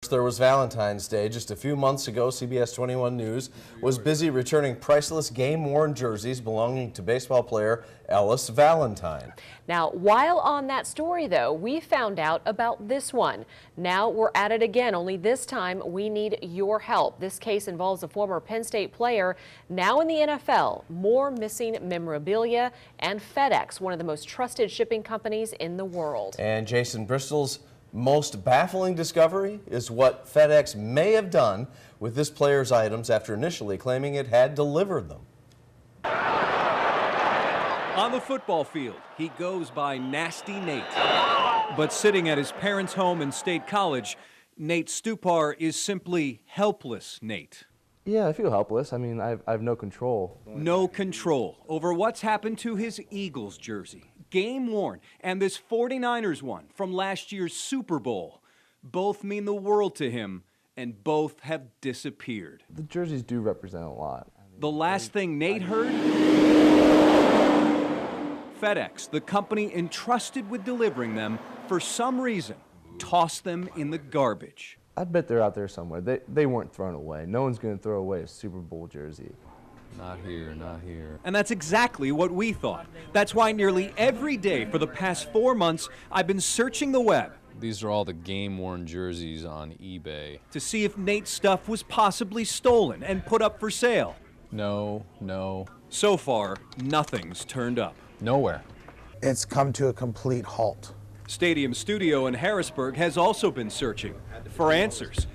There was Valentine's Day. Just a few months ago, CBS 21 News was busy returning priceless game-worn jerseys belonging to baseball player Ellis Valentine. Now, while on that story, though, we found out about this one. Now we're at it again, only this time we need your help. This case involves a former Penn State player, now in the NFL. More missing memorabilia, and FedEx, one of the most trusted shipping companies in the world. And Jason, Bristol's most baffling discovery is what FedEx may have done with this player's items after initially claiming it had delivered them. On the football field, he goes by Nasty Nate. But sitting at his parents' home in State College, Nate Stupar is simply helpless Nate. Yeah, I feel helpless. I mean, I have no control. No control over what's happened to his Eagles jersey, game worn, and this 49ers one from last year's Super Bowl. Both mean the world to him, and both have disappeared. The jerseys do represent a lot. The last thing Nate heard? FedEx, the company entrusted with delivering them, for some reason, tossed them in the garbage. I bet they're out there somewhere. They weren't thrown away. No one's going to throw away a Super Bowl jersey. Not here, not here. And that's exactly what we thought. That's why nearly every day for the past 4 months, I've been searching the web. These are all the game-worn jerseys on eBay. To see if Nate's stuff was possibly stolen and put up for sale. No. So far, nothing's turned up. Nowhere. It's come to a complete halt. Stadium Studio in Harrisburg has also been searching for answers.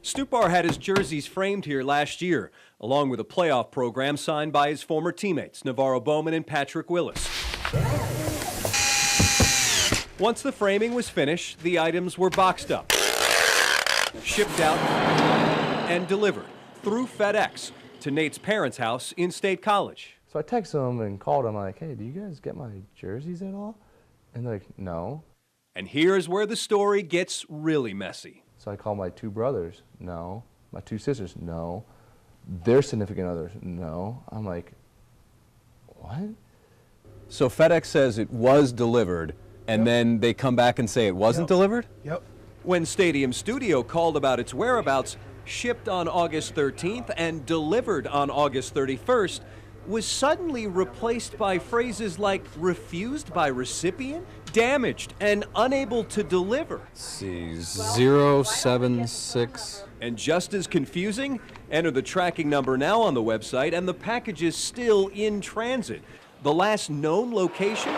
Stupar had his jerseys framed here last year, along with a playoff program signed by his former teammates, Navarro Bowman and Patrick Willis. Once the framing was finished, the items were boxed up, shipped out, and delivered through FedEx to Nate's parents' house in State College. So I texted them and called them like, hey, do you guys get my jerseys at all? And they're like, no. And here's where the story gets really messy. So I called my 2 brothers, no. My 2 sisters, no. Their significant others, no. I'm like, what? So FedEx says it was delivered, and then they come back and say it wasn't delivered? Yep. When Stadium Studio called about its whereabouts, shipped on August 13th and delivered on August 31st, was suddenly replaced by phrases like refused by recipient, damaged, and unable to deliver. Let's see, 076. And just as confusing, enter the tracking number now on the website, and the package is still in transit. The last known location?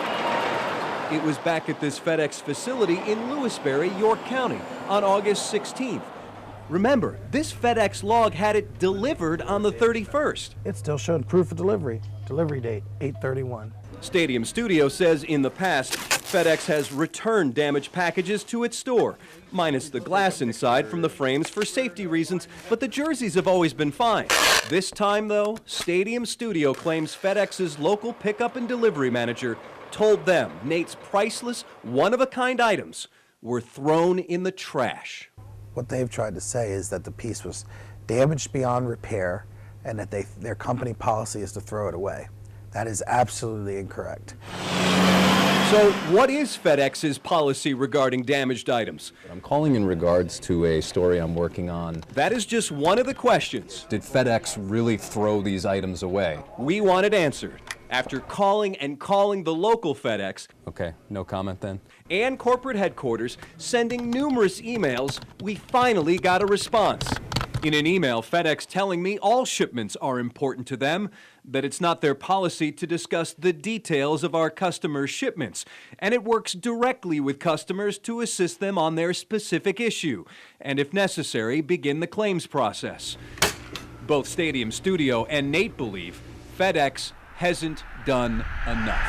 It was back at this FedEx facility in Lewisberry, York County, on August 16th. Remember, this FedEx log had it delivered on the 31st. It still showed proof of delivery. Delivery date, 8/31. Stadium Studio says in the past, FedEx has returned damaged packages to its store, minus the glass inside from the frames for safety reasons, but the jerseys have always been fine. This time, though, Stadium Studio claims FedEx's local pickup and delivery manager told them Nate's priceless, one-of-a-kind items were thrown in the trash. What they've tried to say is that the piece was damaged beyond repair and that their company policy is to throw it away. That is absolutely incorrect. So what is FedEx's policy regarding damaged items? I'm calling in regards to a story I'm working on. That is just one of the questions. Did FedEx really throw these items away? We want it answered. After calling and calling the local FedEx, Okay, no comment then. and corporate headquarters, sending numerous emails, we finally got a response. In an email, FedEx telling me all shipments are important to them, that it's not their policy to discuss the details of our customers' shipments, and it works directly with customers to assist them on their specific issue, and if necessary, begin the claims process. Both Stadium Studio and Nate believe FedEx hasn't done enough.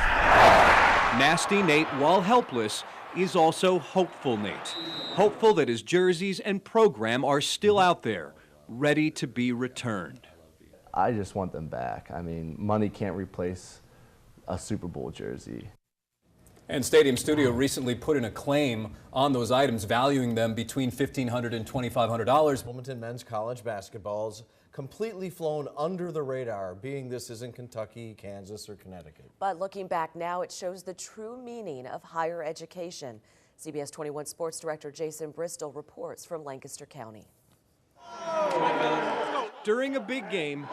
Nasty Nate, while helpless, is also hopeful Nate. Hopeful that his jerseys and program are still out there, ready to be returned. I just want them back. I mean, money can't replace a Super Bowl jersey. And Stadium Studio recently put in a claim on those items, valuing them between $1,500 and $2,500. Wilmington men's college basketball's completely flown under the radar, being this isn't Kentucky, Kansas, or Connecticut. But looking back now, it shows the true meaning of higher education. CBS 21 Sports Director Jason Bristol reports from Lancaster County. During a big game,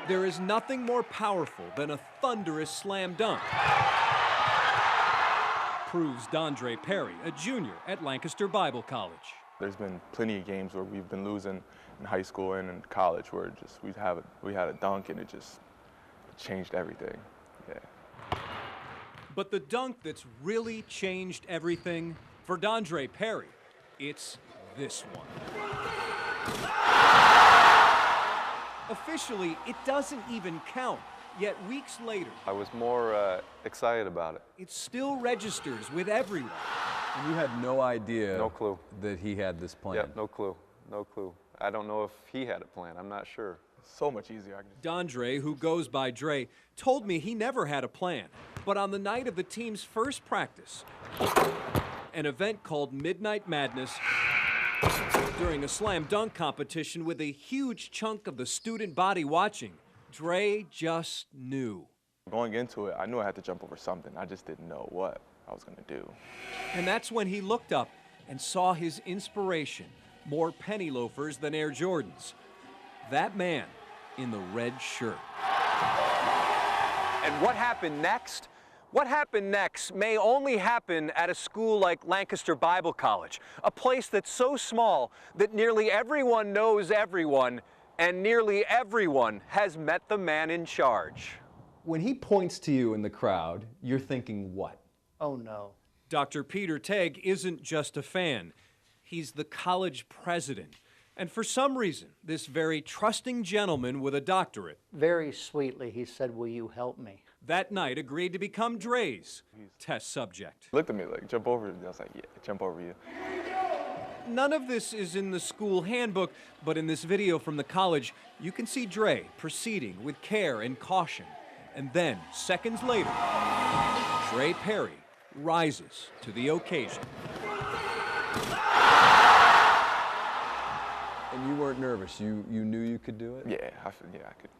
there is nothing more powerful than a thunderous slam dunk. Proves D'Andre Perry, a junior at Lancaster Bible College. There's been plenty of games where we've been losing in high school and in college where just we had a dunk and it just changed everything. Yeah. But the dunk that's really changed everything, for D'Andre Perry, it's this one. Officially, it doesn't even count, yet weeks later, I was more excited about it. it still registers with everyone. And you had no idea No clue. that he had this plan? Yep, no clue, no clue. I don't know if he had a plan, I'm not sure. So much easier. D'Andre, who goes by Dre, told me he never had a plan. But on the night of the team's first practice, an event called Midnight Madness, during a slam dunk competition with a huge chunk of the student body watching, Dre just knew. Going into it, I knew I had to jump over something. I just didn't know what I was going to do. And that's when he looked up and saw his inspiration, more penny loafers than Air Jordans. That man in the red shirt. And what happened next? What happened next may only happen at a school like Lancaster Bible College, a place that's so small that nearly everyone knows everyone, and nearly everyone has met the man in charge. When he points to you in the crowd, you're thinking what? Oh no. Dr. Peter Tegg isn't just a fan. He's the college president. And for some reason, this very trusting gentleman with a doctorate Very sweetly, he said, "Will you help me?" that night agreed to become Dre's test subject. He looked at me like, jump over you. I was like, yeah, jump over you. None of this is in the school handbook, but in this video from the college, you can see Dre proceeding with care and caution. And then, seconds later, Dre Perry rises to the occasion. And you weren't nervous. You knew you could do it? Yeah,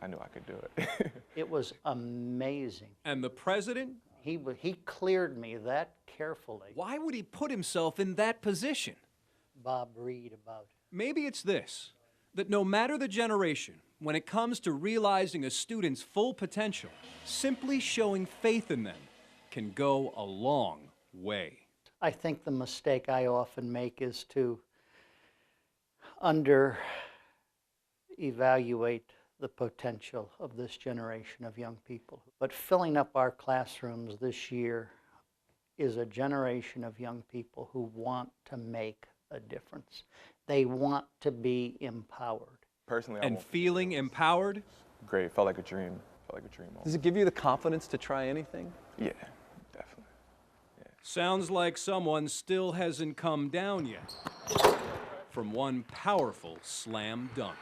I knew I could do it. It was amazing. And the president? He cleared me that carefully. Why would he put himself in that position? Bob Reed about it. Maybe it's this, that no matter the generation, when it comes to realizing a student's full potential, simply showing faith in them can go a long way. I think the mistake I often make is to under-evaluate the potential of this generation of young people. But filling up our classrooms this year is a generation of young people who want to make a difference. They want to be empowered. Personally, And feeling empowered? Great, felt like a dream. Felt like a dream moment. Does it give you the confidence to try anything? Yeah, definitely. Yeah. Sounds like someone still hasn't come down yet from one powerful slam dunk.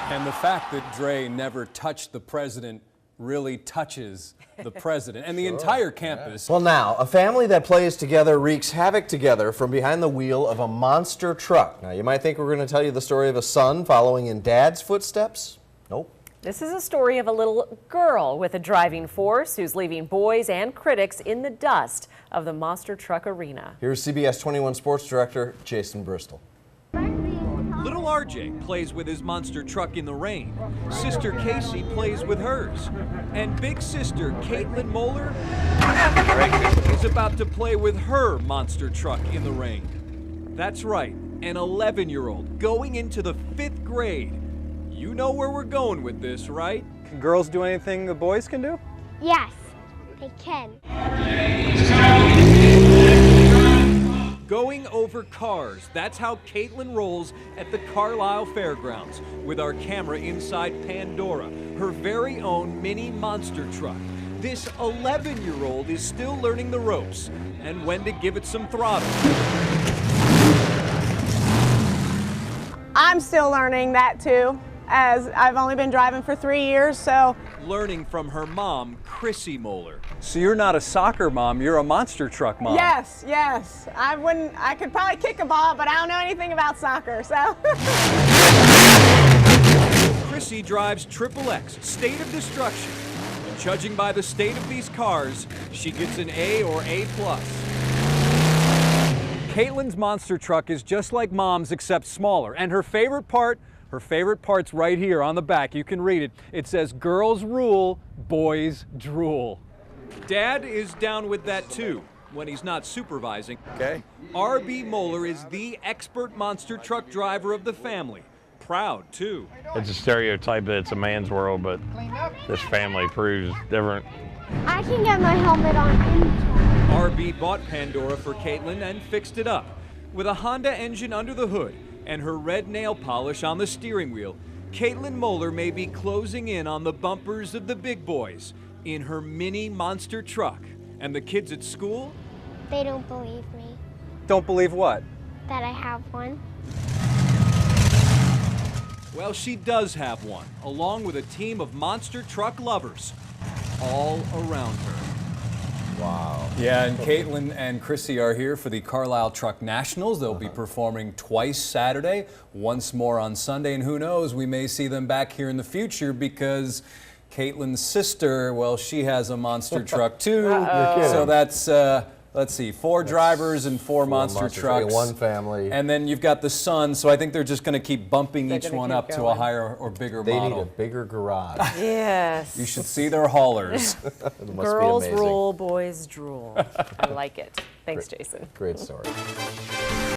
And the fact that Dre never touched the president really touches the president and the entire campus. Well, now, a family that plays together wreaks havoc together from behind the wheel of a monster truck. Now, you might think we're going to tell you the story of a son following in dad's footsteps. Nope. This is a story of a little girl with a driving force who's leaving boys and critics in the dust of the monster truck arena. Here's CBS 21 Sports Director Jason Bristol. Little RJ plays with his monster truck in the rain. Sister Casey plays with hers. And big sister Caitlin Moeller is about to play with her monster truck in the rain. That's right, an 11-year-old going into the 5th grade. You know where we're going with this, right? Can girls do anything the boys can do? Yes, they can. Going over cars, that's how Caitlin rolls at the Carlisle Fairgrounds with our camera inside Pandora, her very own mini monster truck. This 11-year-old is still learning the ropes and when to give it some throttle. I'm still learning that too, as I've only been driving for 3 years, so. Learning from her mom, CHRISSY Moeller. So you're not a soccer mom, you're a monster truck mom. Yes, yes. I could probably kick a ball, but I don't know anything about soccer, so. CHRISSY drives XXX, State of Destruction. Judging by the state of these cars, she gets an A or A+. Caitlin's monster truck is just like Mom's except smaller, and her favorite part's right here on the back. You can read it. It says, "Girls rule, boys drool." Dad is down with that too, when he's not supervising. Okay. R.B. Moeller is the expert monster truck driver of the family. Proud too. It's a stereotype that it's a man's world, but this family proves different. I can get my helmet on anytime. R.B. bought Pandora for Caitlin and fixed it up. With a Honda engine under the hood and her red nail polish on the steering wheel, Caitlin Moeller may be closing in on the bumpers of the big boys in her mini monster truck. And the kids at school? They don't believe me Don't believe what? that I have one. Well, she does have one, along with a team of monster truck lovers all around her. Wow. Yeah, and Caitlin and Chrissy are here for the Carlisle Truck Nationals. They'll be performing twice Saturday, once more on Sunday, and who knows, we may see them back here in the future because Caitlin's sister, well, she has a monster truck too. So that's, let's see, four drivers and four monster trucks. One family. And then you've got the son, so I think they're just going to keep bumping each one up to a higher or bigger They model. need a bigger garage. Yes. You should see their haulers. It must Girls be amazing. rule, boys drool. I like it. Thanks, Jason. Great story.